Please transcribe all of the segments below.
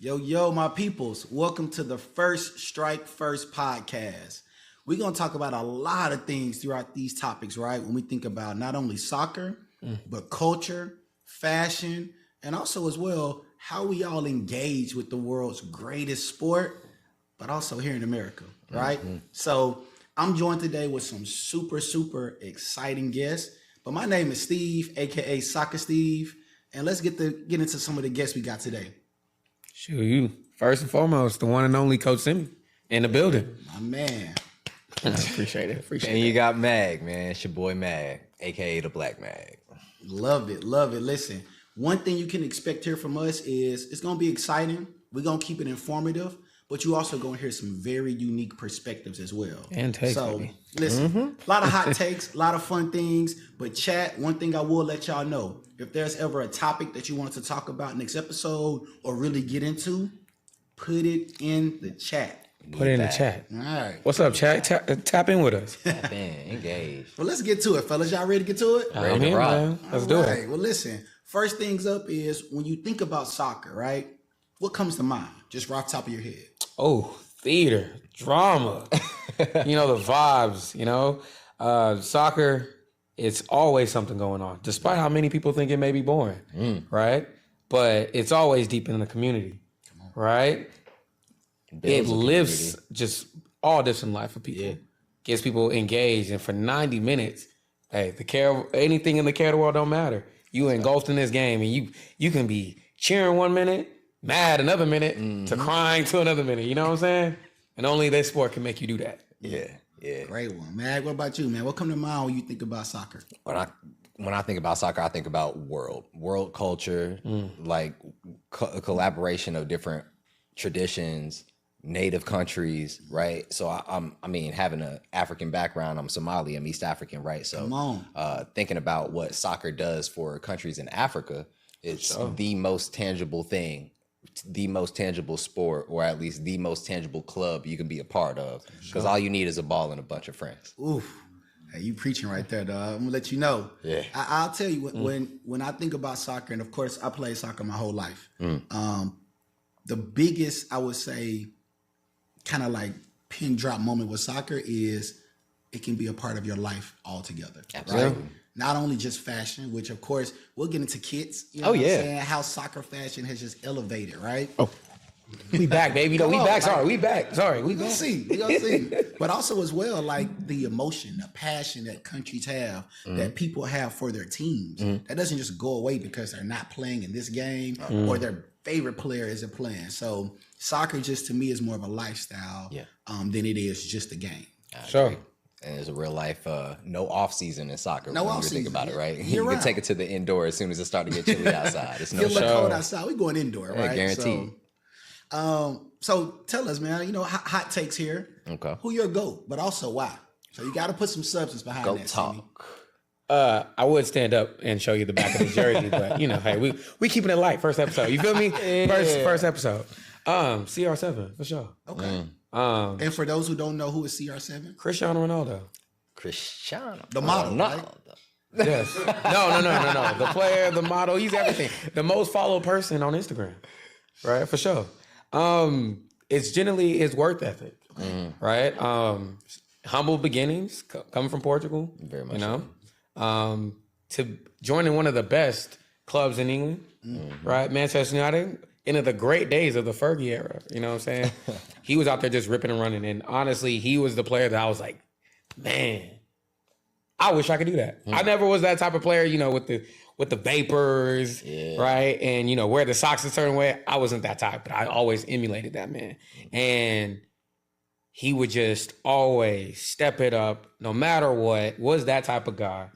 Yo, my peoples. Welcome to the First Strike First podcast. We're going to talk about a lot of things throughout these topics, right? When we think about not only soccer, but culture, fashion, and also as well, how we all engage with the world's greatest sport, but also here in America, right? So I'm joined today with some super exciting guests. But my name is Steve, aka Sokka Steve, and let's get into some of the guests we got today. Sure, you first and foremost, the one and only Coach Simmy in the building. My man. Appreciate it. And you got Mag, man. It's your boy Mag, aka the Black Mag. Love it. Listen, one thing you can expect here from us is it's going to be exciting. We're going to keep it informative, but you also going to hear some very unique perspectives as well. And takes, So, baby. listen, a lot of hot takes, a lot of fun things, but chat, one thing I will let y'all know, if there's ever a topic that you want to talk about next episode or really get into, put it in the chat. Put it in the chat. All right. What's up, chat? Tap in with us. Tap in, engage. Well, let's get to it, fellas. Y'all ready to get to it? I'm here, man. Let's do it. Well, listen, first things up is when you think about soccer, right? What comes to mind? Just right off the top of your head. Oh, theater, drama. You know, the vibes, Soccer, it's always something going on, despite how many people think it may be boring, right? But it's always deep in the community, right? It lives just all different life for people. Gets people engaged, and for 90 minutes, hey, anything in the care of the world don't matter. You engulfed in this game, and you can be cheering 1 minute, mad another minute, to crying to another minute. You know what I'm saying? And only this sport can make you do that. Yeah. Great one, Mag. What about you, man? What come to mind when you think about soccer? When I think about soccer, I think about world culture, like a collaboration of different traditions, native countries, right? So I mean, having an African background, I'm Somali, I'm East African, right? So Come on. Thinking about what soccer does for countries in Africa, it's the most tangible thing, the most tangible sport, or at least the most tangible club you can be a part of. Because all you need is a ball and a bunch of friends. Oof. Hey, you preaching right there, dog. I'm gonna let you know. Yeah. I'll tell you when I think about soccer, and of course I played soccer my whole life. The biggest, I would say, kind of like pin drop moment with soccer is it can be a part of your life altogether. Absolutely. Right? Not only just fashion, which of course we'll get into kits. You know what I'm saying? How soccer fashion has just elevated, right? Oh, we back, baby. No, we back. Sorry, we back. Sorry, we We're back. gonna see. But also as well, like the emotion, the passion that countries have, that people have for their teams. That doesn't just go away because they're not playing in this game or their favorite player isn't playing. So soccer just to me is more of a lifestyle than it is just a game. Sure. And there's a real life, no off season in soccer. No when off you think season. about it, right? Year You can round. take it to the indoor as soon as it starts to get chilly outside. It's no Feel the show. cold outside. We going indoor, right? guaranteed. So tell us, man. Hot takes here. Okay. Who your GOAT, but also why? So you got to put some substance behind Go that. talk. Simmy. I would stand up and show you the back of the jersey, but hey, we keeping it light. First episode, you feel me? First episode. CR7 for sure. Okay. And for those who don't know, who is CR7? Cristiano Ronaldo. Cristiano. The model, right? Yes. No. The player, the model, he's everything. The most followed person on Instagram, right? For sure. It's generally his work ethic, right? Humble beginnings, coming from Portugal, Very much to joining one of the best clubs in England, right? Manchester United, into the great days of the Fergie era. You know what I'm saying? He was out there just ripping and running, and honestly, he was the player that I was like, man, I wish I could do that. I never was that type of player, with the vapors, right? And, wear the socks a certain way. I wasn't that type, but I always emulated that man. And he would just always step it up no matter what, was that type of guy.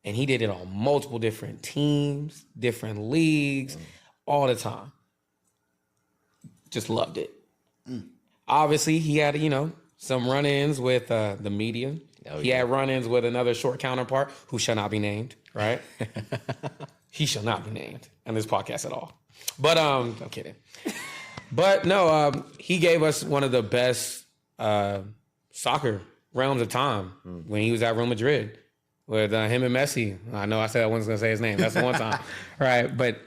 And he did it on multiple different teams, different leagues, all the time. Just loved it. Obviously, he had, some run-ins with the media. He had run-ins with another short counterpart who shall not be named, right? He shall not be named on this podcast at all. But I'm kidding. But no, he gave us one of the best soccer realms of time when he was at Real Madrid with him and Messi. I know I said I wasn't going to say his name. That's the one time, right? But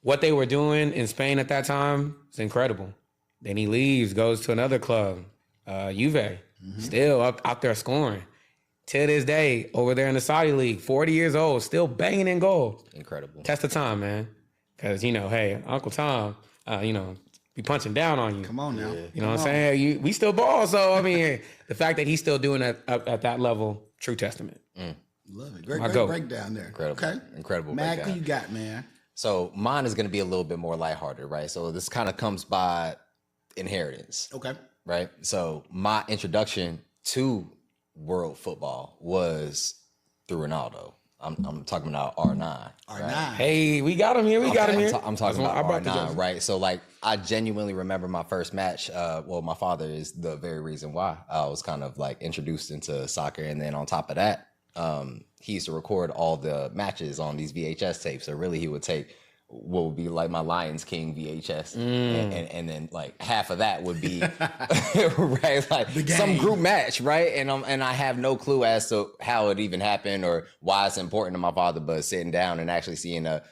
what they were doing in Spain at that time is incredible. Then he leaves, goes to another club, Juve, still out there scoring. To this day, over there in the Saudi League, 40 years old, still banging in goals. Incredible. Test of time, man. Because, hey, Uncle Tom, be punching down on you. Come on now. You know what I'm saying? We still ball. So, I mean, the fact that he's still doing it at that level, true testament. Love it. Great breakdown there. Incredible. Okay. Incredible. Mag, who you got, man? So mine is going to be a little bit more lighthearted, right? So this kind of comes by inheritance. Okay. Right? So my introduction to world football was through Ronaldo. I'm talking about R9. R9. Right? Hey, we got him here. I'm talking about R9, right? So like I genuinely remember my first match. My father is the very reason why I was kind of like introduced into soccer. And then on top of that, he used to record all the matches on these VHS tapes. So really he would take what would be like my Lions King VHS, and then like half of that would be right, like some group match, right? And I have no clue as to how it even happened or why it's important to my father, but sitting down and actually seeing a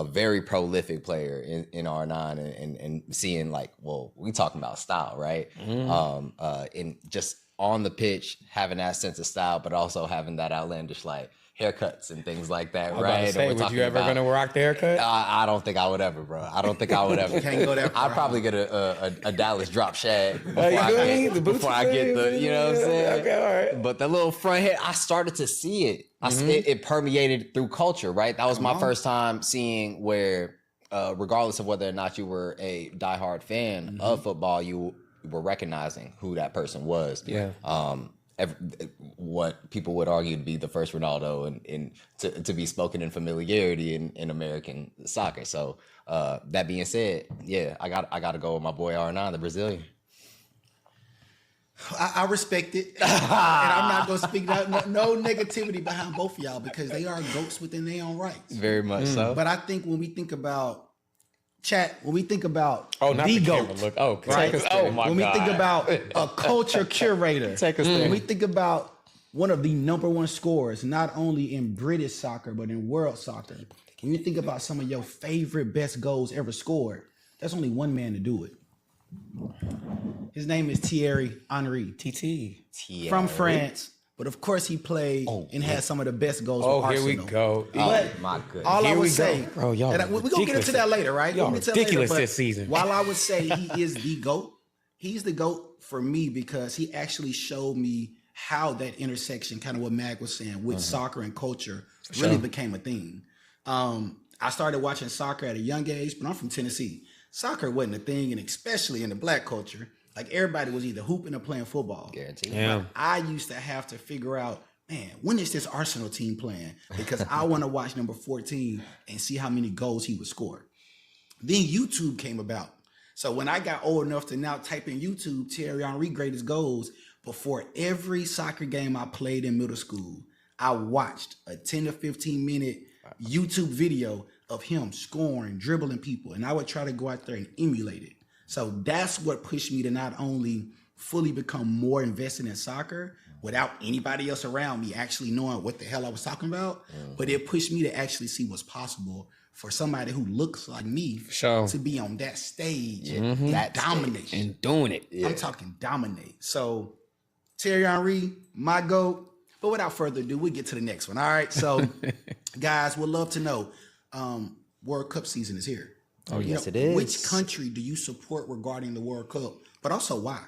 very prolific player in R9 and seeing like, well, we talking about style, right? And just on the pitch having that sense of style, but also having that outlandish like haircuts and things like that, right? Would you ever gonna rock the haircut? I don't think I would ever, bro. I don't think I would ever. Can't go that far. I'd probably get a Dallas drop shag before I get the, you know what I'm saying? Okay, all right. But the little front head, I started to see it. It permeated through culture, right? That was my first time seeing where, regardless of whether or not you were a diehard fan of football, you were recognizing who that person was. Yeah. What people would argue to be the first Ronaldo and to be spoken in familiarity in American soccer. So that being said, yeah, I got to go with my boy R9, the Brazilian. I respect it, and I'm not going to speak no negativity behind both of y'all because they are goats within their own rights. Very much so. But I think when we think about when we think about not the GOAT, camera look. Oh, right? Oh my when God. we think about a culture curator, Take us there. when we think about one of the number one scorers, not only in British soccer, but in world soccer. When you think about some of your favorite best goals ever scored, there's only one man to do it. His name is Thierry Henry. TT. From France. But of course he played and had some of the best goals for Arsenal. Here we go. But my goodness. all I Here would we say, go. Bro, y'all and we're going to get into that later, right? Y'all We'll get to that ridiculous later, this season. While I would say he is the GOAT, he's the GOAT for me because he actually showed me how that intersection, kind of what Mag was saying, with soccer and culture really became a thing. I started watching soccer at a young age, but I'm from Tennessee. Soccer wasn't a thing, and especially in the black culture, like everybody was either hooping or playing football. Guaranteed. Yeah. But I used to have to figure out, man, when is this Arsenal team playing? Because I want to watch number 14 and see how many goals he would score. Then YouTube came about. So when I got old enough to now type in YouTube, Thierry Henry greatest goals, before every soccer game I played in middle school, I watched a 10 to 15 minute YouTube video of him scoring, dribbling people, and I would try to go out there and emulate it. So that's what pushed me to not only fully become more invested in soccer without anybody else around me actually knowing what the hell I was talking about, but it pushed me to actually see what's possible for somebody who looks like me to be on that stage and dominate. And doing it. I'm talking dominate. So Thierry Henry, my GOAT. But without further ado, we'll get to the next one. All right. So guys, we'd love to know, World Cup season is here. Oh, yes, it is. Which country do you support regarding the World Cup? But also why?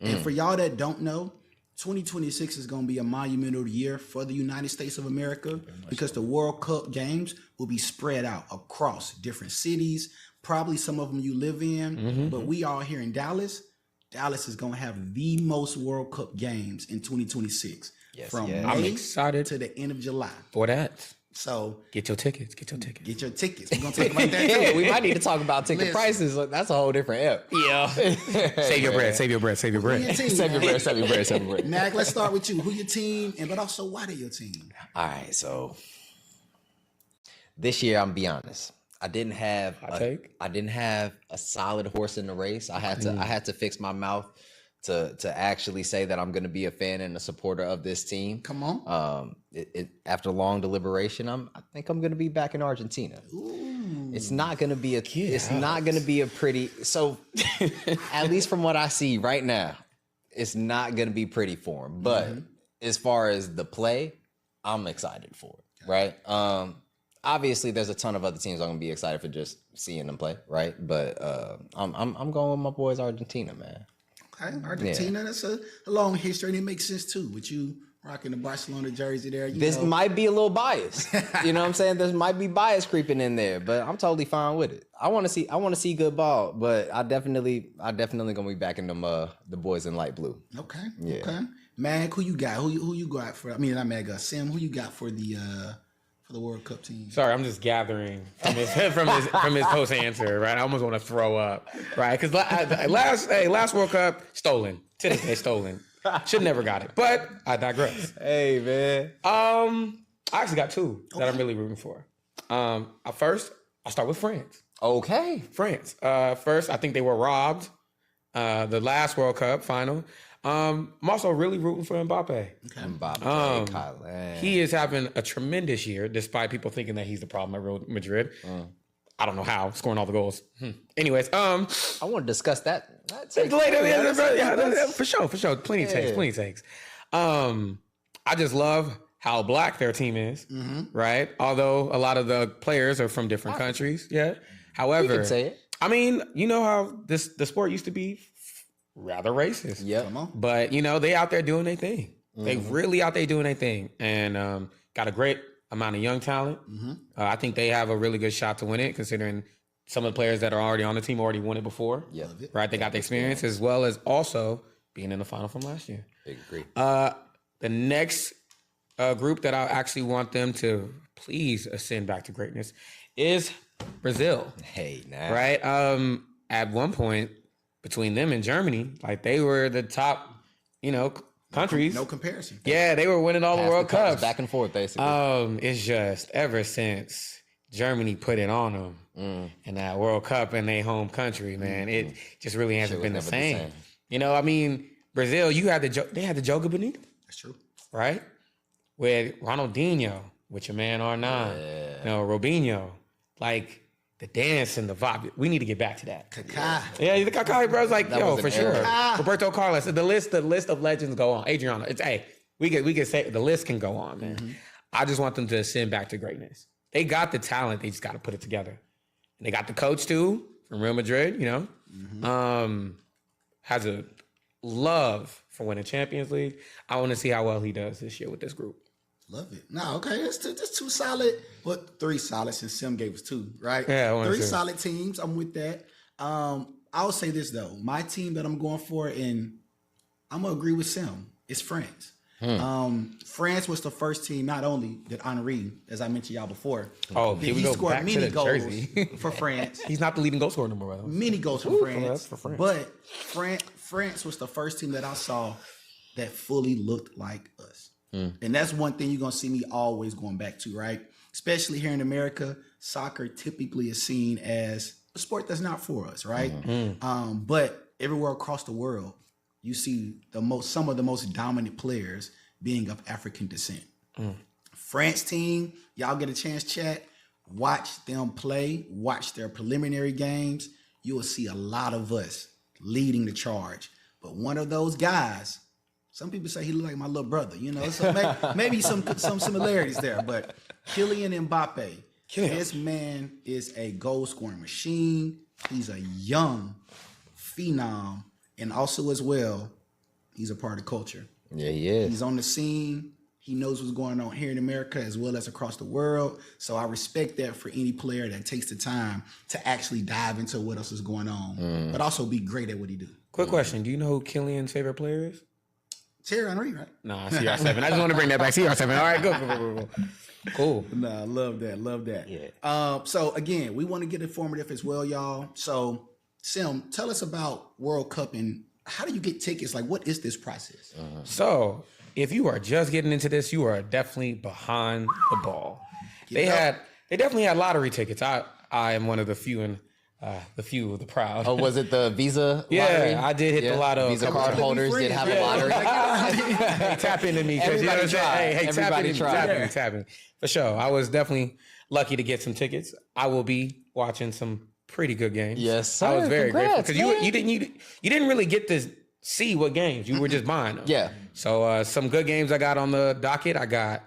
And for y'all that don't know, 2026 is going to be a monumental year for the United States of America because the World Cup games will be spread out across different cities, probably some of them you live in, but we all here in Dallas. Dallas is going to have the most World Cup games in 2026 from May I'm excited to the end of July. for that. So Get your tickets. get your tickets. We're going to talk about that too. Yeah, we might need to talk about ticket Listen. prices. That's a whole different app. Yeah. Save your bread. Save your bread. Save your Who your bread. team, Save your man? bread, save your bread, save your bread. Mag, let's start with you. Who your team, but also why they your team? All right, so this year, I'm gonna be honest. I didn't have a solid horse in the race. I had to fix my mouth to actually say that I'm going to be a fan and a supporter of this team. Come on. After long deliberation, I think I'm going to be back in Argentina. Ooh. It's not gonna be a pretty. So, at least from what I see right now, it's not gonna be pretty for him. But as far as the play, I'm excited for it. Right. Obviously, there's a ton of other teams I'm gonna be excited for just seeing them play. Right. But I'm going with my boys Argentina, man. Okay, Argentina. Yeah. That's a long history, and it makes sense too. With you rocking the Barcelona jersey there, this might be a little bias. You know what I'm saying? There might be bias creeping in there, but I'm totally fine with it. I want to see good ball, but I definitely gonna be backing them the boys in light blue. Okay. Yeah. Okay. Mag, who you got? Who you got for? I mean, not Mag. Sim, who you got for the World Cup team? Sorry, I'm just gathering from his post answer. Right, I almost want to throw up. Right, because last World Cup stolen. To this day, stolen. Should never got it, but I digress. Hey, man. I actually got two that I'm really rooting for. First, I'll start with France. Okay. France. First, I think they were robbed the last World Cup final. I'm also really rooting for Mbappe. Okay. Mbappe, he is having a tremendous year, despite people thinking that he's the problem at Real Madrid. I don't know how, scoring all the goals. Anyways, I want to discuss that. Later, for sure. Plenty takes. I just love how black their team is, right? Although a lot of the players are from different countries. Yeah. However, you can say it. I mean, you know how the sport used to be rather racist. Yeah. But they out there doing their thing. They really out there doing their thing, and got a great amount of young talent. I think they have a really good shot to win it, considering some of the players that are already on the team already won it before. Yeah. Right? They got the experience as well as also being in the final from last year. I agree. The next group that I actually want them to please ascend back to greatness is Brazil. Hey, now. Right? At one point, between them and Germany, like they were the top, countries. No comparison. Yeah, they were winning all the World Cups. Back and forth, basically. It's just ever since Germany put it on them in that World Cup in their home country, man, it just really hasn't been the same. I mean, Brazil, they had the Joga Bonito. That's true. Right? With Ronaldinho, with your man R9, Robinho, like the dance and the vibe. We need to get back to that. Kaká. Yeah, the Kaká, bro. It's like, for sure. Kaká. Roberto Carlos. The list of legends go on. Adriano. We could say the list can go on, man. I just want them to ascend back to greatness. They got the talent. They just got to put it together. And they got the coach too from Real Madrid. Has a love for winning Champions League. I want to see how well he does this year with this group. Love it. No, okay. That's two solid. What, 3 solid since Sim gave us 2, right? Yeah, 3 solid teams. I'm with that. I'll say this though. My team that I'm going for, and I'm gonna agree with Sim, is France. France was the first team. Not only did Henry, as I mentioned y'all before, he scored many goals for France. He's not the leading goal scorer anymore, by the way. Many goals for France. But France was the first team that I saw that fully looked like us. And that's one thing you're going to see me always going back to, right? Especially here in America, soccer typically is seen as a sport that's not for us, right? But everywhere across the world, you see some of the most dominant players being of African descent. France team, y'all get a chance, chat, watch them play, watch their preliminary games. You will see a lot of us leading the charge. But one of those guys, some people say he look like my little brother, so maybe some similarities there. But Kylian Mbappe, this man is a goal scoring machine. He's a young phenom, and also as well, he's a part of culture. Yeah, he is. He's on the scene. He knows what's going on here in America as well as across the world. So I respect that for any player that takes the time to actually dive into what else is going on, but also be great at what he do. Quick question. Do you know who Kylian's favorite player is? Thierry Henry, right? Nah, CR7. I just want to bring that back. CR7. All right, go. Cool. Nah, love that. Yeah. So again, we want to get informative as well, y'all. So Sim, tell us about World Cup and how do you get tickets? Like, what is this process? So if you are just getting into this, you are definitely behind the ball. They definitely had lottery tickets. I am one of the few in The few, the proud. Oh, was it the Visa Yeah, lottery? I did hit the lotto. Visa Couple card times. holders did have a lottery. Hey, tap into me. 'Cause you know what I'm saying? Hey, Everybody tried. tap in. For sure. I was definitely lucky to get some tickets. I will be watching some pretty good games. Yes, sir. I was very grateful because Congrats, you didn't really get to see what games. You were just buying them. Yeah. So some good games I got on the docket. I got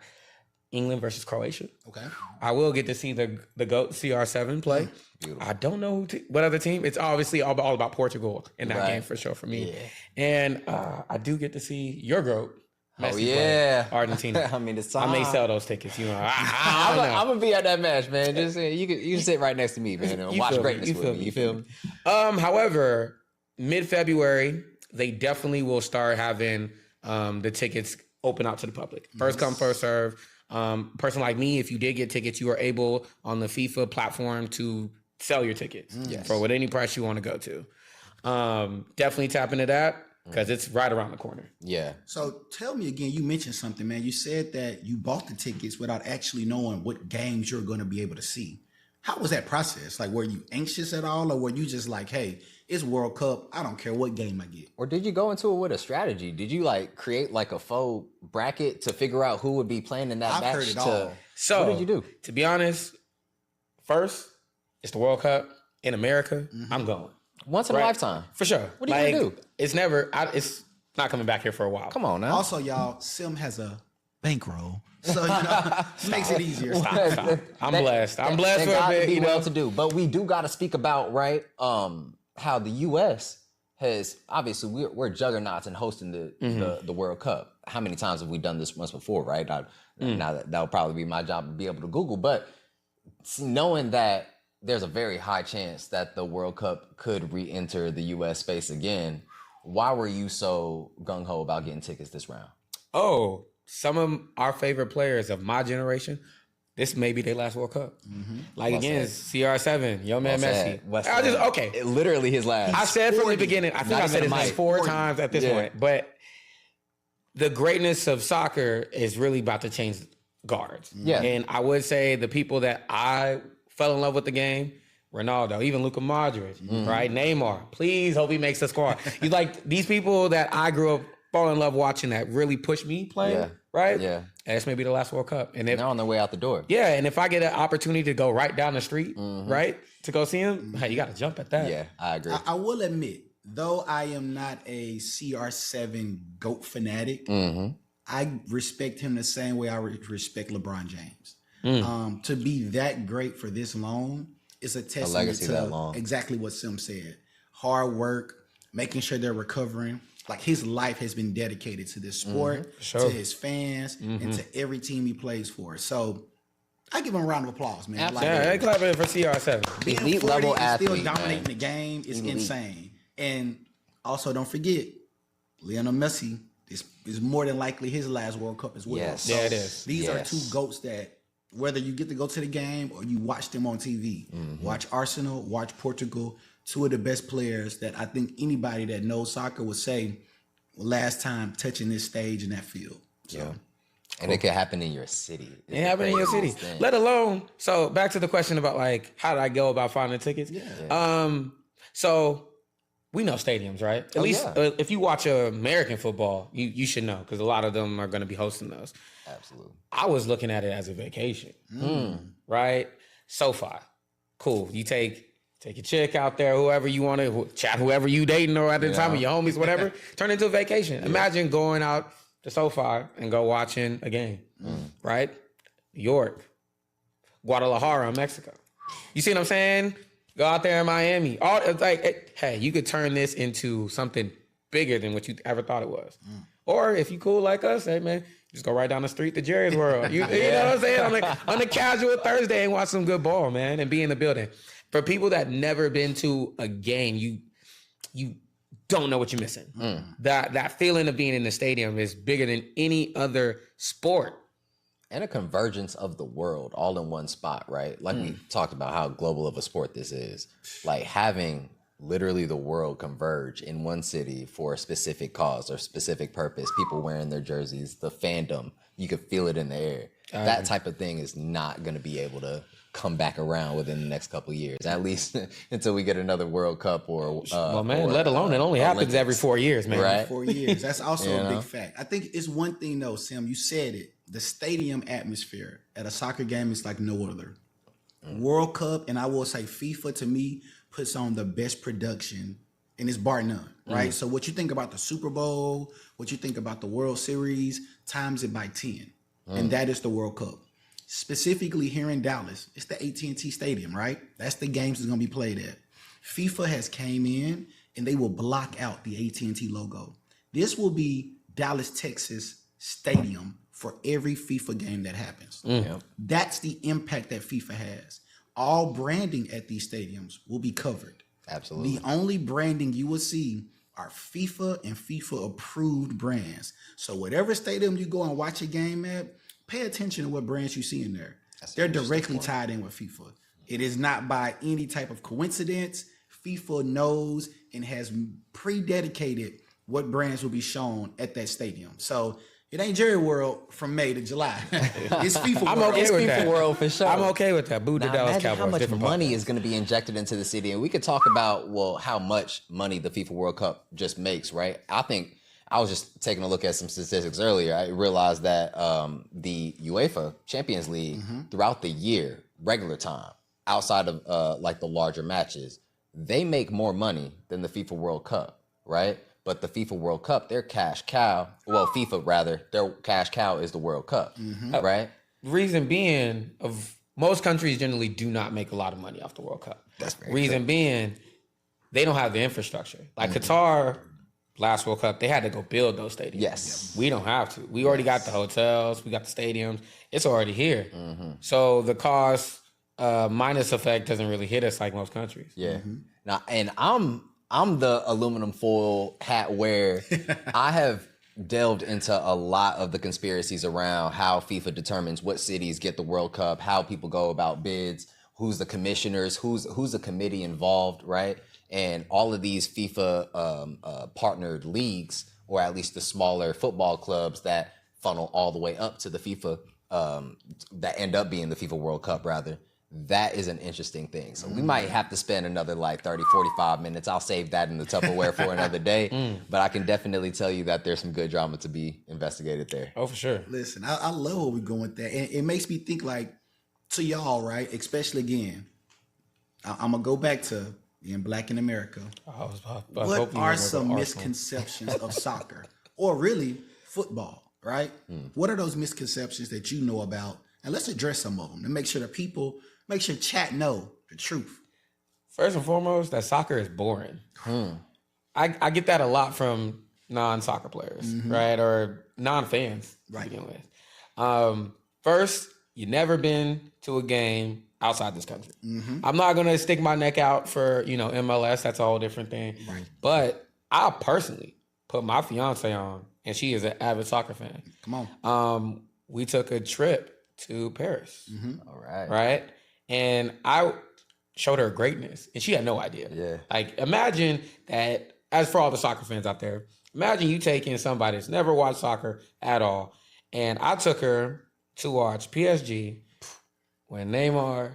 England versus Croatia. Okay. I will get to see the GOAT CR7 play. Beautiful. I don't know what other team. It's obviously all about Portugal in that game for sure for me. Yeah. And I do get to see your GOAT. Messi play yeah. Argentina. I mean, it's I time. may sell those tickets. You know, I don't know. I'm gonna be at that match, man. Just you can sit right next to me, man, and watch greatness with me. You feel me? However, mid-February, they definitely will start having the tickets open out to the public. First come, first serve. Person like me, if you did get tickets, you are able on the FIFA platform to sell your tickets for what any price you want to go to. Definitely tap into that because it's right around the corner. Yeah. So tell me again, you mentioned something, man. You said that you bought the tickets without actually knowing what games you're going to be able to see. How was that process? Like, were you anxious at all, or were you just like, hey, it's World Cup, I don't care what game I get? Or did you go into it with a strategy? Did you like create like a faux bracket to figure out who would be playing in that I've match? heard it all. So what did you do? To be honest, first, it's the World Cup in America. I'm going. Once in a lifetime. For sure. What are you gonna do? It's not coming back here for a while. Come on now. Also, y'all, Sim has a bankroll, so you know, makes it easier. Stop. I'm blessed. I'm blessed They for a gotta bit. be You know? well to do, but we do got to speak about how the U.S. has obviously we're juggernauts in hosting the World Cup. How many times have we done this once before, right? Now that'll probably be my job to be able to Google, but knowing that there's a very high chance that the World Cup could re-enter the U.S. space again, why were you so gung-ho about getting tickets this round? Oh, some of our favorite players of my generation, this may be their last World Cup. Like Well again, CR7, your man Messi. Okay. Literally his last. I said from the beginning, I think Not I said even his a name mic. 4 times at this Yeah. point, but the greatness of soccer is really about to change guards. Yeah. And I would say the people that I fell in love with the game, Ronaldo, even Luka Modric, right? Neymar, please hope he makes the squad. He's like these people that I grew up falling in love watching that really pushed me playing, right? Yeah. And this may be the last World Cup. And if, They're on their way out the door. yeah, and if I get an opportunity to go right down the street, right, to go see him, hey, you got to jump at that. Yeah, I agree. I will admit, though I am not a CR7 GOAT fanatic, I respect him the same way I respect LeBron James. To be that great for this long is a testament legacy to that long. exactly what Sim said. Hard work, making sure they're recovering. Like his life has been dedicated to this sport, to his fans, and to every team he plays for. So I give him a round of applause, man. Like, Yeah, they clapping for CR7. being Elite 40 level and athlete, still dominating man. the game is Elite. insane. And also, don't forget, Lionel Messi is more than likely his last World Cup as well. Yes. So Yeah, it is. These are Yes. two GOATs that, whether you get to go to the game or you watch them on TV, watch Arsenal, watch Portugal, two of the best players that I think anybody that knows soccer would say last time touching this stage in that field. So, Yeah. And it could happen in your city. It happened in your city. Let alone, so back to the question about like, how did I go about finding tickets? So we know stadiums, right? At least if you watch American football, you should know because a lot of them are going to be hosting those. Absolutely. I was looking at it as a vacation, right? SoFi, cool. You take your chick out there, whoever you want to chat, whoever you dating or at the time of your homies, whatever. Turn it into a vacation. Imagine going out to SoFi and go watching a game, right? New York, Guadalajara, Mexico. You see what I'm saying? Go out there in Miami. All it's like, hey, you could turn this into something bigger than what you ever thought it was. Or if you cool like us, hey man, just go right down the street to Jerry's World. You know what I'm saying? On a casual Thursday and watch some good ball, man, and be in the building. For people that never been to a game, you don't know what you're missing. That feeling of being in the stadium is bigger than any other sport. And a convergence of the world all in one spot, right? Like we talked about how global of a sport this is. Like having literally the world converge in one city for a specific cause or specific purpose, people wearing their jerseys, the fandom, you could feel it in the air. That type of thing is not going to be able to come back around within the next couple of years, at least until we get another World Cup or let alone it only happens every 4 years, man. Right? 4 years. That's also a big fact. I think it's one thing though, Sim. You said it. The stadium atmosphere at a soccer game is like no other. World Cup, and I will say FIFA to me puts on the best production, and it's bar none, right? So what you think about the Super Bowl, what you think about the World Series, times it by 10, and that is the World Cup. Specifically here in Dallas, it's the AT&T Stadium, right? That's the games that's gonna be played at. FIFA has came in and they will block out the AT&T logo. This will be Dallas, Texas Stadium for every FIFA game that happens. That's the impact that FIFA has. All branding at these stadiums will be covered. Absolutely. The only branding you will see are FIFA and FIFA approved brands. So whatever stadium you go and watch a game at, pay attention to what brands you see in there. They're directly tied in with FIFA. It is not by any type of coincidence. FIFA knows and has pre-dedicated what brands will be shown at that stadium. So it ain't Jerry World from May to July. It's FIFA World. I'm okay with FIFA that. World for sure. I'm okay with that. Boo the Now, Dallas imagine Cowboys. how much Different money podcast. is going to be injected into the city, and we could talk about how much money the FIFA World Cup just makes, right? I think I was just taking a look at some statistics earlier. I realized that the UEFA Champions League throughout the year, regular time, outside of like the larger matches, they make more money than the FIFA World Cup, right? But the FIFA World Cup, their cash cow, FIFA rather, their cash cow is the World Cup, right? Reason being, of most countries generally do not make a lot of money off the World Cup. That's very Reason being, they don't have the infrastructure. Like Qatar, last World Cup, they had to go build those stadiums. Yes. We don't have to. We already got the hotels, we got the stadiums. It's already here. So the cost minus effect doesn't really hit us like most countries. Yeah. Now, and I'm the aluminum foil hat wearer. I have delved into a lot of the conspiracies around how FIFA determines what cities get the World Cup, how people go about bids, who's the commissioners, who's the committee involved, right? And all of these FIFA partnered leagues, or at least the smaller football clubs that funnel all the way up to the FIFA, that end up being the FIFA World Cup, rather. That is an interesting thing. So we might have to spend another like 30, 45 minutes. I'll save that in the Tupperware for another day. But I can definitely tell you that there's some good drama to be investigated there. Oh, for sure. Listen, I love where we're going with that. And it makes me think like to y'all, right? Especially again, I'm going to go back to being black in America. What are some misconceptions of soccer or really football, right? What are those misconceptions that you know about? And let's address some of them and make sure chat know the truth. First and foremost, that soccer is boring. I get that a lot from non-soccer players, right? Or non-fans, to begin with. First, you never been to a game outside this country. I'm not going to stick my neck out for, MLS. That's a whole different thing. Right. But I personally put my fiance on, and she is an avid soccer fan. Come on. We took a trip to Paris. All right. Right? And I showed her greatness, and she had no idea. Yeah. Like, imagine that, as for all the soccer fans out there, imagine you taking somebody that's never watched soccer at all, and I took her to watch PSG when Neymar,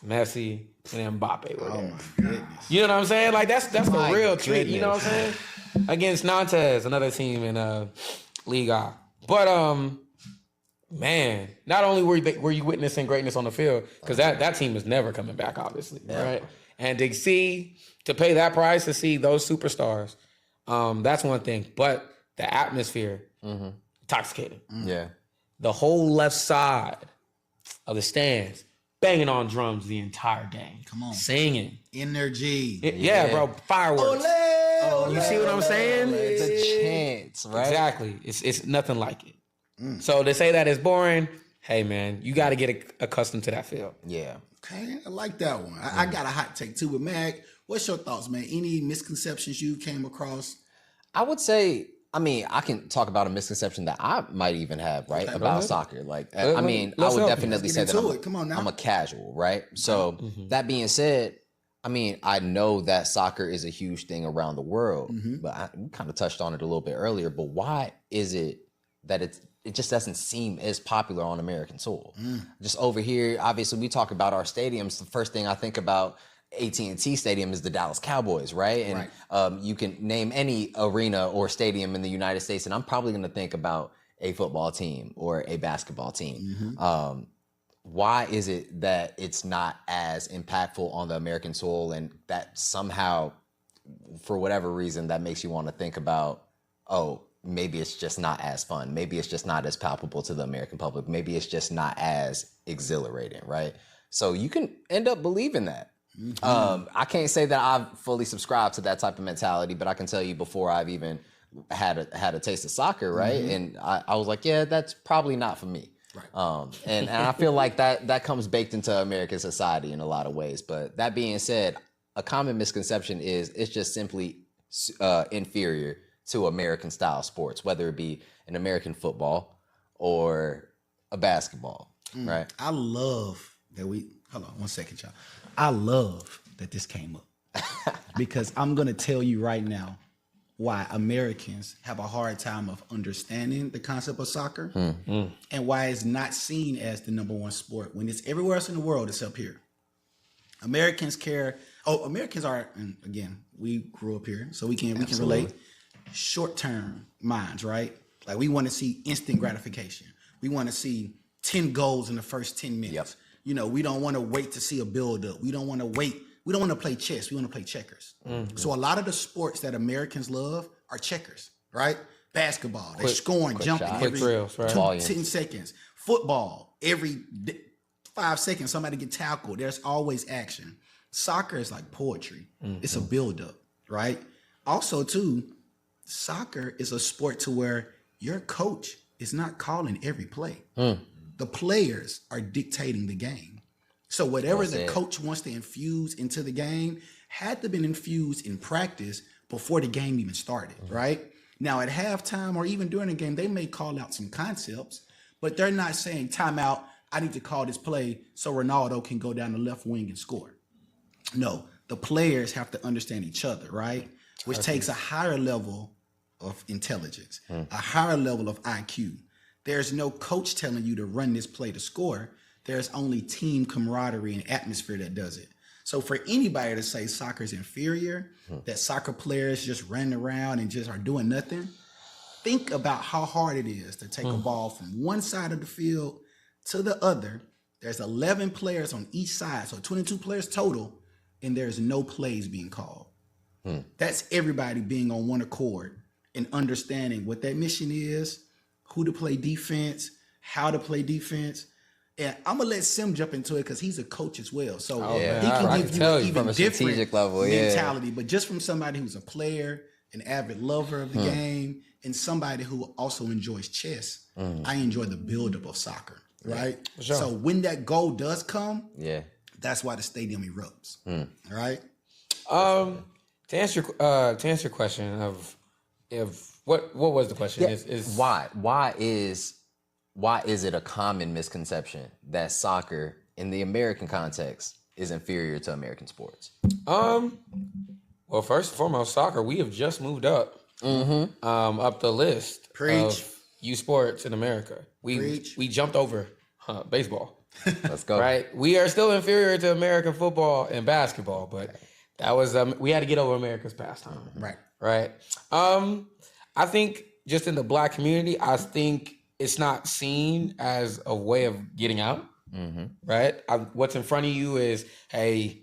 Messi, and Mbappe were there. Oh my goodness. You know what I'm saying? Like, that's the My real treat. You know what I'm goodness. saying? Against Nantes, another team in Liga. But man, not only were you witnessing greatness on the field, because that team is never coming back, obviously, right? And to pay that price to see those superstars, that's one thing. But the atmosphere, intoxicating. Yeah. The whole left side of the stands banging on drums the entire game. Come on. Singing. Energy. Yeah, bro, fireworks. You see what I'm saying? It's a chance, right? Exactly. It's nothing like it. So to say that it's boring, hey man, you got to get accustomed to that feel. Yeah. Okay, I like that one. I got a hot take too. But Mag, what's your thoughts, man? Any misconceptions you came across? I would say, I can talk about a misconception that I might even have, right, about soccer. Like, I would definitely say that Come on now. I'm a casual, right? So that being said, I know that soccer is a huge thing around the world, but we kind of touched on it a little bit earlier. But why is it that it's it just doesn't seem as popular on American soil. Just over here, obviously, we talk about our stadiums. The first thing I think about AT&T Stadium is the Dallas Cowboys, right? And you can name any arena or stadium in the United States, and I'm probably going to think about a football team or a basketball team. Why is it that it's not as impactful on the American soil, and that somehow, for whatever reason, that makes you want to think about, oh, maybe it's just not as fun. Maybe it's just not as palpable to the American public. Maybe it's just not as exhilarating, right? So you can end up believing that. I can't say that I've fully subscribed to that type of mentality, but I can tell you before I've even had a taste of soccer, right? And I was like, yeah, that's probably not for me. Right. And I feel like that comes baked into American society in a lot of ways. But that being said, a common misconception is it's just simply inferior to American style sports, whether it be an American football or a basketball, right? I love that hold on one second, y'all. I love that this came up because I'm going to tell you right now why Americans have a hard time of understanding the concept of soccer and why it's not seen as the number one sport when it's everywhere else in the world except here. Americans care. Oh, Americans are, and again, we grew up here, so we can relate. Short-term minds, right? Like we want to see instant gratification. We want to see 10 goals in the first 10 minutes. Yep. You know, we don't want to wait to see a build-up. We don't want to wait. We don't want to play chess. We want to play checkers. So a lot of the sports that Americans love are checkers, right? Basketball, they're scoring, jumping every drills, right? 10 seconds. Football, every 5 seconds, somebody get tackled. There's always action. Soccer is like poetry. It's a build-up, right? Also, too, soccer is a sport to where your coach is not calling every play. The players are dictating the game. So whatever the coach wants to infuse into the game had to been infused in practice before the game even started, right? Now at halftime or even during the game, they may call out some concepts, but they're not saying timeout, I need to call this play so Ronaldo can go down the left wing and score. No, the players have to understand each other, right? Which takes a higher level of intelligence, a higher level of IQ. There's no coach telling you to run this play to score. There's only team camaraderie and atmosphere that does it. So for anybody to say soccer is inferior, that soccer players just run around and just are doing nothing, think about how hard it is to take a ball from one side of the field to the other. There's 11 players on each side, so 22 players total, and there's no plays being called. That's everybody being on one accord and understanding what that mission is, who to play defense, how to play defense. And I'm gonna let Sim jump into it because he's a coach as well. So he can give you an even different level, mentality. But just from somebody who's a player, an avid lover of the game, and somebody who also enjoys chess, I enjoy the buildup of soccer, right? Sure. So when that goal does come, that's why the stadium erupts. All right. To answer your question of what was the question? Is why is it a common misconception that soccer in the American context is inferior to American sports? Well, first and foremost, soccer, we have just moved up up the list of youth sports in America. We jumped over baseball. Let's go. Right? We are still inferior to American football and basketball, but that was we had to get over America's pastime. Right. I think just in the Black community, I think it's not seen as a way of getting out. Right. What's in front of you is, hey,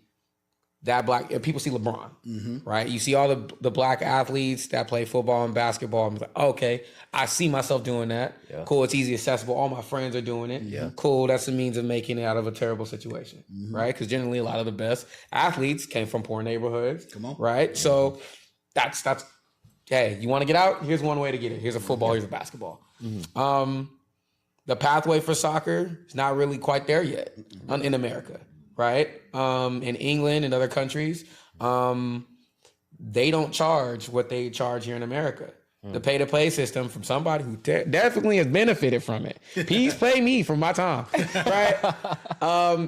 that Black people see LeBron, right? You see all the Black athletes that play football and basketball. I'm like, okay, I see myself doing that. Yeah. Cool, it's easy accessible. All my friends are doing it. Yeah. Cool, that's a means of making it out of a terrible situation, right? Because generally a lot of the best athletes came from poor neighborhoods. Come on, right? So that's hey, you want to get out? Here's one way to get it. Here's a football. Here's a basketball. The pathway for soccer is not really quite there yet in America. Right? In England and other countries, they don't charge what they charge here in America. The pay-to-play system from somebody who definitely has benefited from it. Please pay me for my time, right?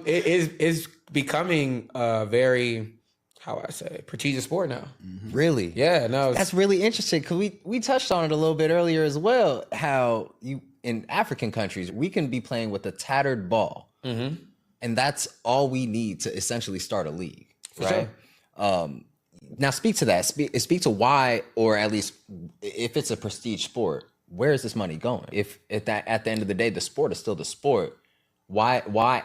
It is becoming a very, how I say, prestigious sport now. Really? Yeah, no. That's really interesting because we touched on it a little bit earlier as well, how you in African countries, we can be playing with a tattered ball. And that's all we need to essentially start a league, right? Sure. Now speak to that. Speak to why, or at least if it's a prestige sport, where is this money going? If at the end of the day, the sport is still the sport, why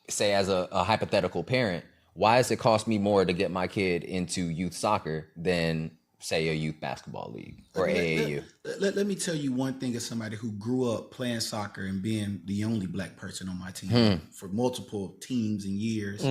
say as a hypothetical parent, why does it cost me more to get my kid into youth soccer than say a youth basketball league or AAU? Let me tell you one thing as somebody who grew up playing soccer and being the only black person on my team for multiple teams and years.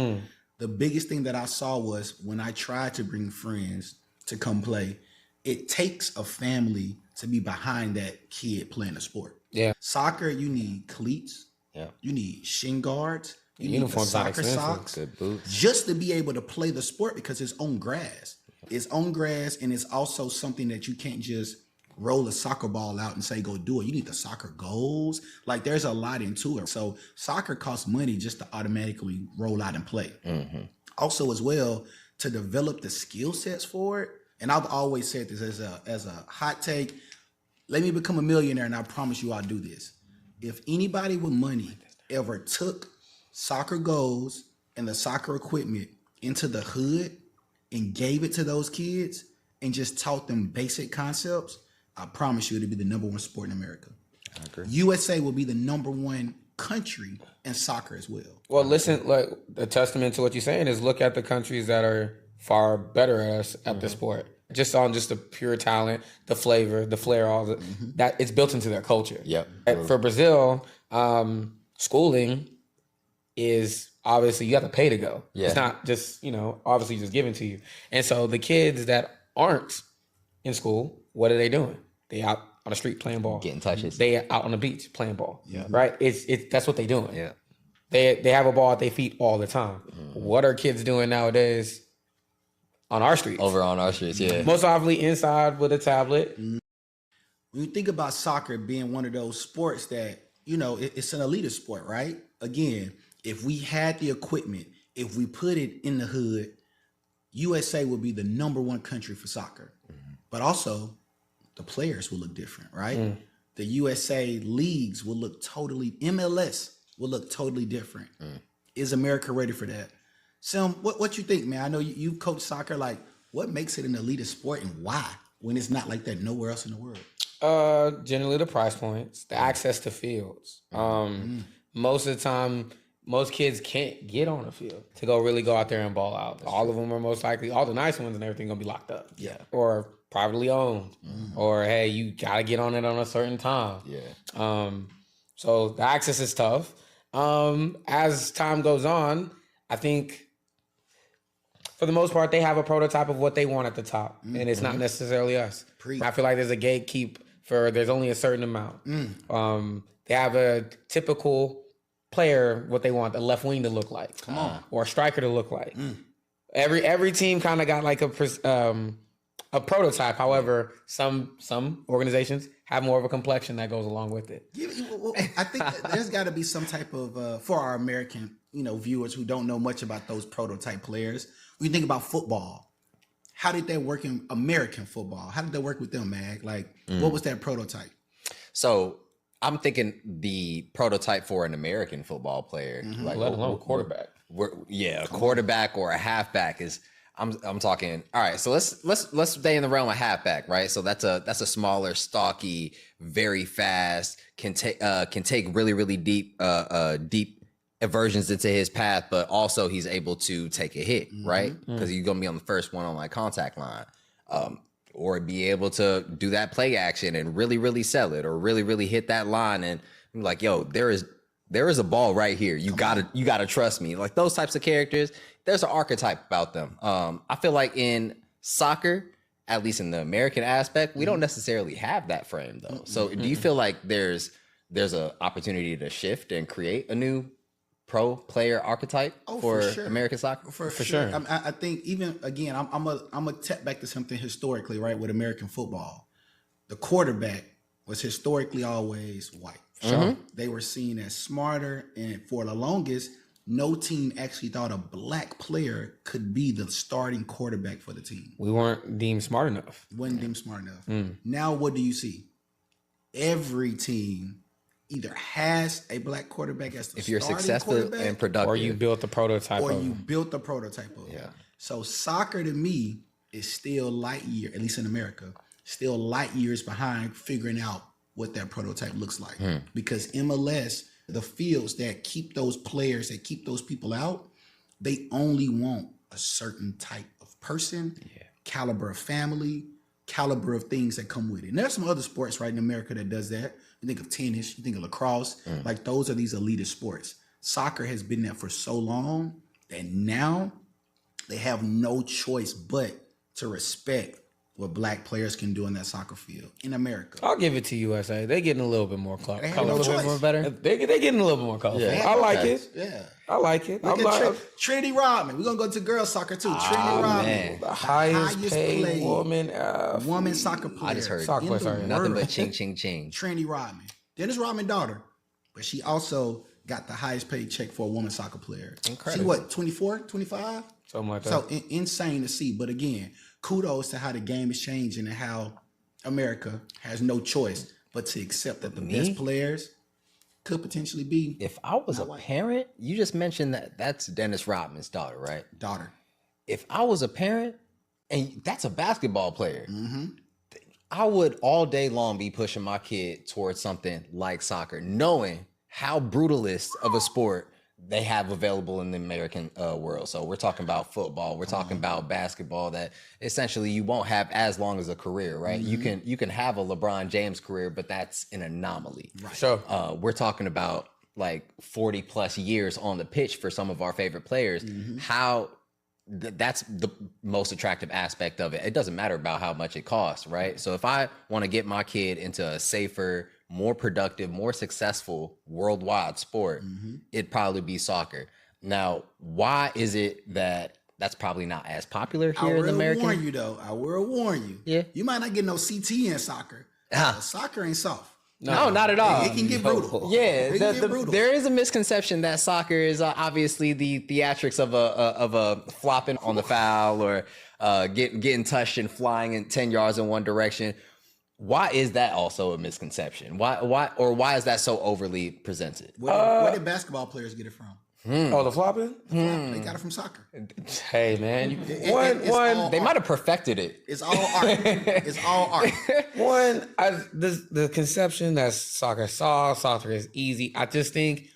The biggest thing that I saw was when I tried to bring friends to come play, it takes a family to be behind that kid playing a sport. Yeah. Soccer, you need cleats. Yeah. You need shin guards. You need soccer socks. Good boots. Just to be able to play the sport because it's on grass. It's on grass, and it's also something that you can't just roll a soccer ball out and say, go do it. You need the soccer goals. Like, there's a lot into it. So soccer costs money just to automatically roll out and play. Also, as well, to develop the skill sets for it. And I've always said this as a hot take. Let me become a millionaire, and I promise you I'll do this. If anybody with money ever took soccer goals and the soccer equipment into the hood and gave it to those kids and just taught them basic concepts, I promise you it'll be the number one sport in America. I agree. USA will be the number one country in soccer as well. Well, listen, like a testament to what you're saying is look at the countries that are far better at us at the sport. Just on just the pure talent, the flavor, the flair, all the, that it's built into their culture. Yep. For Brazil, schooling is obviously you have to pay to go. Yeah. It's not just, obviously just given to you. And so the kids that aren't in school, what are they doing? They out on the street playing ball. Getting touches. They out on the beach playing ball. Yeah. Right? It's that's what they're doing. Yeah. They have a ball at their feet all the time. What are kids doing nowadays on our streets? Over on our streets, yeah. Most obviously inside with a tablet. When you think about soccer being one of those sports that, it's an elitist sport, right? Again, if we had the equipment, if we put it in the hood, USA would be the number one country for soccer. But also, the players will look different, right? The USA leagues will look MLS will look totally different. Is America ready for that? Sim, what you think, man? I know you coach soccer. Like, what makes it an elitist sport and why when it's not like that nowhere else in the world? Generally the price points, the access to fields. Most of the time, most kids can't get on a field to go out there and ball out. That's all true. Of them are most likely, all the nice ones and everything gonna be locked up. Yeah. Or privately owned. Or, hey, you gotta get on it on a certain time. Yeah. So the access is tough. As time goes on, I think for the most part, they have a prototype of what they want at the top. And it's not necessarily us. I feel like there's a gatekeep for there's only a certain amount. They have a typical player, what they want the left wing to look like. Come on. Or a striker to look like. Every team kind of got like a prototype. However, some organizations have more of a complexion that goes along with it. I think there's got to be some type of for our American, viewers who don't know much about those prototype players. When you think about football, how did that work in American football? How did that work with them, Mag? Like, what was that prototype? So I'm thinking the prototype for an American football player, like let alone quarterback. A quarterback or a halfback is. I'm talking. All right, so let's stay in the realm of halfback, right? So that's a smaller, stocky, very fast, can take really deep aversions into his path, but also he's able to take a hit, right? Because he's gonna be on the first one on like contact line, or be able to do that play action and really sell it, or really hit that line and be like, yo, there is a ball right here. You gotta trust me. Like those types of characters. There's an archetype about them. I feel like in soccer, at least in the American aspect, we don't necessarily have that frame though. So do you feel like there's an opportunity to shift and create a new pro player archetype for sure. American soccer? For sure. I think even again, I'm a tap back to something historically, right? With American football, the quarterback was historically always white. Sure. They were seen as smarter, and for the longest, no team actually thought a black player could be the starting quarterback for the team. We weren't deemed smart enough. Wasn't deemed smart enough. Now, what do you see? every team either has a black quarterback as the If you're starting successful quarterback, and productive, Or you built the prototype or of you him. built the prototype of it. Yeah. So soccer to me is still light year, at least in America, still light years behind figuring out what that prototype looks like. Because MLS, the fields that keep those players, that keep those people out, they only want a certain type of person, caliber of family, caliber of things that come with it. And there's some other sports right in America that does that. You think of tennis, you think of lacrosse, like those are these elitist sports. Soccer has been there for so long that now they have no choice but to respect what black players can do in that soccer field in America. I'll give it to USA. They're getting a little bit more They have colorful. no a little bit more choice. better. They're getting a little bit more colorful. Yeah. I like Okay. it. Yeah. I like it. Look I'm at like Trinity Rodman. We're gonna go to girls soccer too. Trinity Rodman, man. the highest paid played woman. woman soccer player. I just heard Soccer in player, the sorry. nothing world. but ching, ching, ching. Trinity Rodman. Dennis Rodman's daughter, but she also got the highest paid check for a woman soccer player. Incredible. She what, 24, 25? Something like that. So insane to see. But again, kudos to how the game is changing and how America has no choice but to accept that the best players could potentially be If I was a parent, you just mentioned that that's Dennis Rodman's daughter, right? daughter. If I was a parent and that's a basketball player, I would all day long be pushing my kid towards something like soccer, knowing how brutalist of a sport they have available in the American world. So we're talking about football, we're talking about basketball that essentially you won't have as long as a career, right? You can have a LeBron James career, but that's an anomaly. Right. Sure. We're talking about like 40 plus years on the pitch for some of our favorite players. That's the most attractive aspect of it. It doesn't matter about how much it costs, right? So if I want to get my kid into a safer, more productive, more successful worldwide sport, it'd probably be soccer. Now, why is it that that's probably not as popular here in America? I will warn you though. I will warn you. Yeah. You might not get no CT in soccer. Soccer ain't soft. No, not at all. It can get brutal. Yeah, It can get brutal. there is a misconception that soccer is obviously the theatrics of a flopping on the foul or getting touched and flying in 10 yards in one direction. Why is that also a misconception? Why is that so overly presented? Where did basketball players get it from? Oh, the flopping? They got it from soccer. Hey, man. They might have perfected it. It's all art. It's all art. The conception that soccer soft, soccer is easy. I just think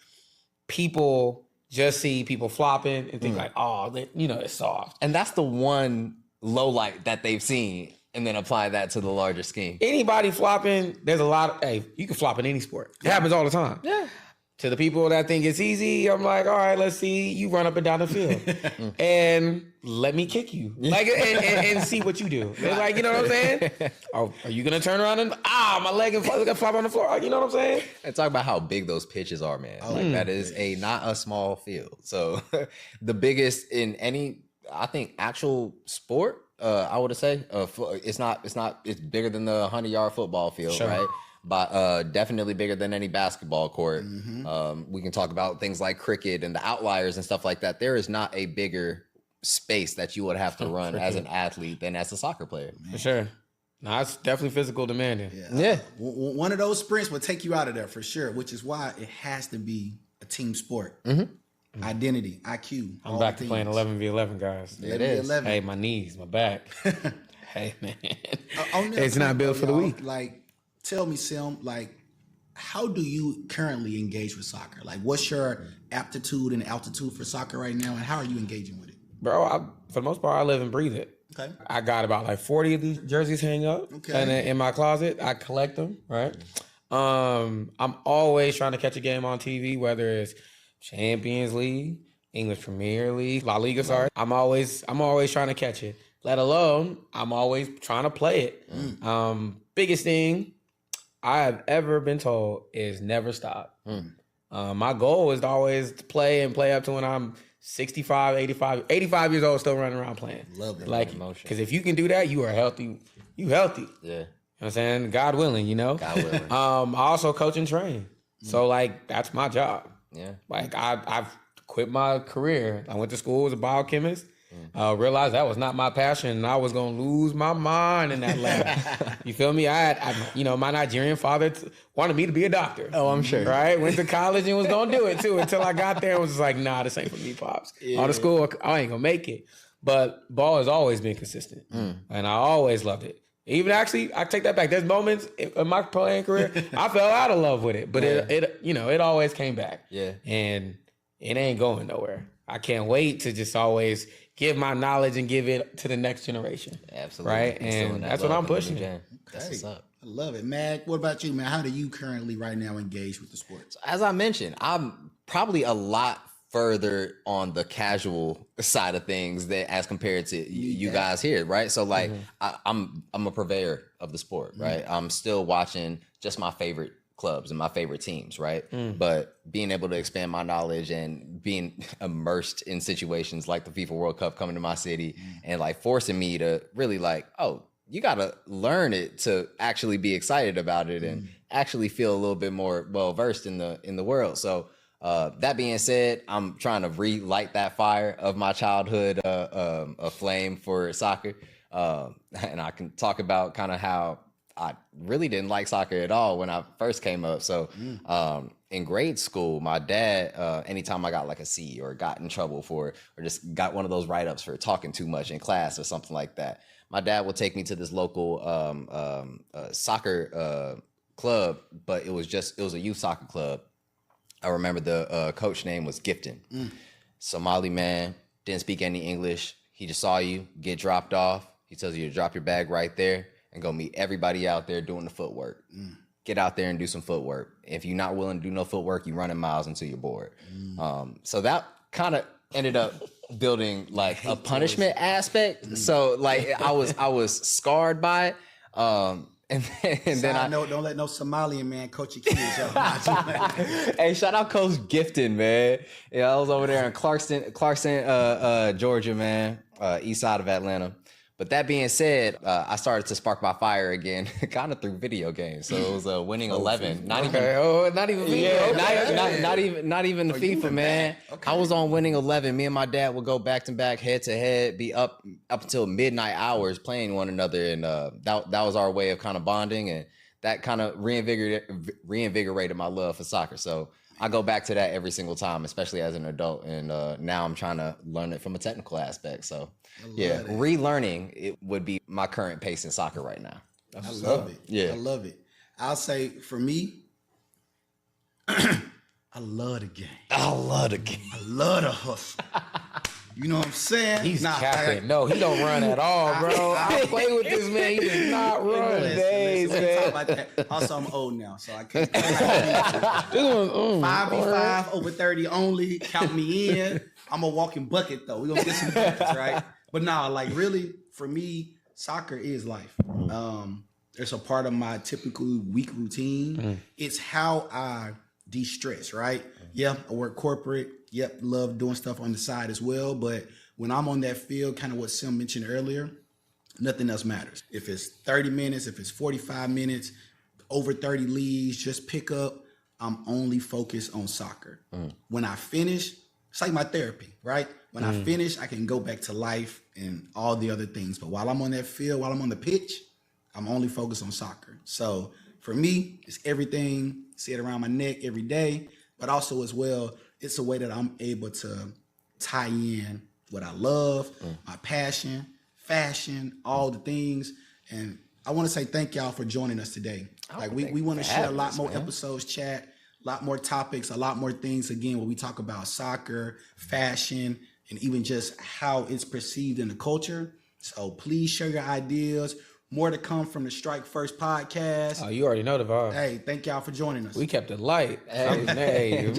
people just see people flopping and think like, oh, it's soft. And that's the one low light that they've seen, and then apply that to the larger scheme. Anybody flopping, there's a lot of, hey, you can flop in any sport. It happens all the time. Yeah. To the people that think it's easy, I'm like, all right, let's see you run up and down the field and let me kick you, like, and see what you do. They're like, you know what I'm saying? Are you gonna turn around and my leg and flop on the floor? You know what I'm saying? And talk about how big those pitches are, man. Like that is not a small field. So the biggest in any, I think, actual sport. I would say it's bigger than the 100-yard football field, Sure. right? But definitely bigger than any basketball court. We can talk about things like cricket and the outliers and stuff like that. There is not a bigger space that you would have to run as an athlete than as a soccer player. For sure. No, it's definitely physical demanding. Yeah. One of those sprints will take you out of there for sure, which is why it has to be a team sport. Identity, IQ. I'm back to playing 11v11, guys. It is. Hey, my knees, my back. Hey, man. On that It's not point, built for the y'all, week. Like, tell me, Sim, like, how do you currently engage with soccer? Like, what's your aptitude and altitude for soccer right now, and how are you engaging with it? Bro, for the most part, I live and breathe it. Okay. I got about like 40 of these jerseys hang up and in my closet. I collect them, right? I'm always trying to catch a game on TV, whether it's Champions League, English Premier League, La Liga, sorry. I'm always trying to catch it. Let alone, I'm always trying to play it. Biggest thing I have ever been told is never stop. My goal is to always play and play up to when I'm 65 years old, still running around playing. Love it. Like, because if you can do that, you are healthy. You healthy. Yeah. You know what I'm saying? God willing, you know? God willing. I also coach and train. So, like, that's my job. Yeah. Like, I've quit my career. I went to school as a biochemist, Realized that was not my passion, and I was gonna lose my mind in that lab. You feel me? My Nigerian father wanted me to be a doctor. Oh, I'm sure. Right? Went to college and was gonna do it too until I got there and was just like, nah, this ain't for me, pops. All the school, I ain't gonna make it. But ball has always been consistent, and I always loved it. Even actually, I take that back. There's moments in my playing career I fell out of love with it, but it always came back. Yeah, and it ain't going nowhere. I can't wait to just always give my knowledge and give it to the next generation. Absolutely, right? And that's what I'm pushing. That's what's up. I love it, Mag. What about you, man? How do you currently right now engage with the sports? As I mentioned, I'm probably a lot further on the casual side of things that as compared to you guys here, right? So like I'm a purveyor of the sport, right? I'm still watching just my favorite clubs and my favorite teams, right? But being able to expand my knowledge and being immersed in situations like the FIFA World Cup coming to my city and like forcing me to really like, oh, you got to learn it to actually be excited about it and actually feel a little bit more well versed in the world. So that being said, I'm trying to relight that fire of my childhood, a flame for soccer. And I can talk about kind of how I really didn't like soccer at all when I first came up. So in grade school, my dad, anytime I got like a C or got in trouble for, or just got one of those write-ups for talking too much in class or something like that, my dad would take me to this local soccer club, but it was a youth soccer club. I remember the coach name was Gifton. Somali man, didn't speak any English. He just saw you get dropped off. He tells you to drop your bag right there and go meet everybody out there doing the footwork. Get out there and do some footwork. If you're not willing to do no footwork, you running miles until you're bored. So that kind of ended up building like a punishment aspect. So like I was scarred by it. And then I know, don't let no Somalian man coach your kids. Hey, shout out Coach Gifton, man. Yeah, I was over there in Clarkson, Georgia, man, east side of Atlanta. But that being said, I started to spark my fire again, kind of through video games. So it was a winning 11. Not even FIFA. Yeah, not even the FIFA, man. Okay. I was on winning 11. Me and my dad would go back to back, head to head, be up until midnight hours playing one another, and that was our way of kind of bonding, and that kind of reinvigorated my love for soccer. So I go back to that every single time, especially as an adult, and now I'm trying to learn it from a technical aspect. So yeah, relearning it would be my current pace in soccer right now. I love it. Yeah, I love it. I'll say for me, I love the game. I love the game. I love the hustle. You know what I'm saying? He's capping. No, he don't run at all, bro. I play with this man. He does not run. Listen. Also, I'm old now, so I can't. 5v5 over 30 only. Count me in. I'm a walking bucket though. We're gonna get some buckets, right? But nah, like really, for me, soccer is life. It's a part of my typical week routine. It's how I de-stress, right? Yeah, I work corporate. Yep, love doing stuff on the side as well. But when I'm on that field, kind of what Sim mentioned earlier, nothing else matters. If it's 30 minutes, if it's 45 minutes, over 30 leagues, just pick up. I'm only focused on soccer. When I finish, it's like my therapy, right? When I finish, I can go back to life and all the other things. But while I'm on that field, while I'm on the pitch, I'm only focused on soccer. So for me, it's everything. See it around my neck every day. But also as well, it's a way that I'm able to tie in what I love, my passion, fashion, all the things. And I want to say thank y'all for joining us today. Like we want to share a lot more episodes, chat, a lot more topics, a lot more things, again, where we talk about soccer, fashion, and even just how it's perceived in the culture. So please share your ideas. More to come from the Strike First podcast. Oh, you already know the vibe. Hey, thank y'all for joining us. We kept it light. Hey,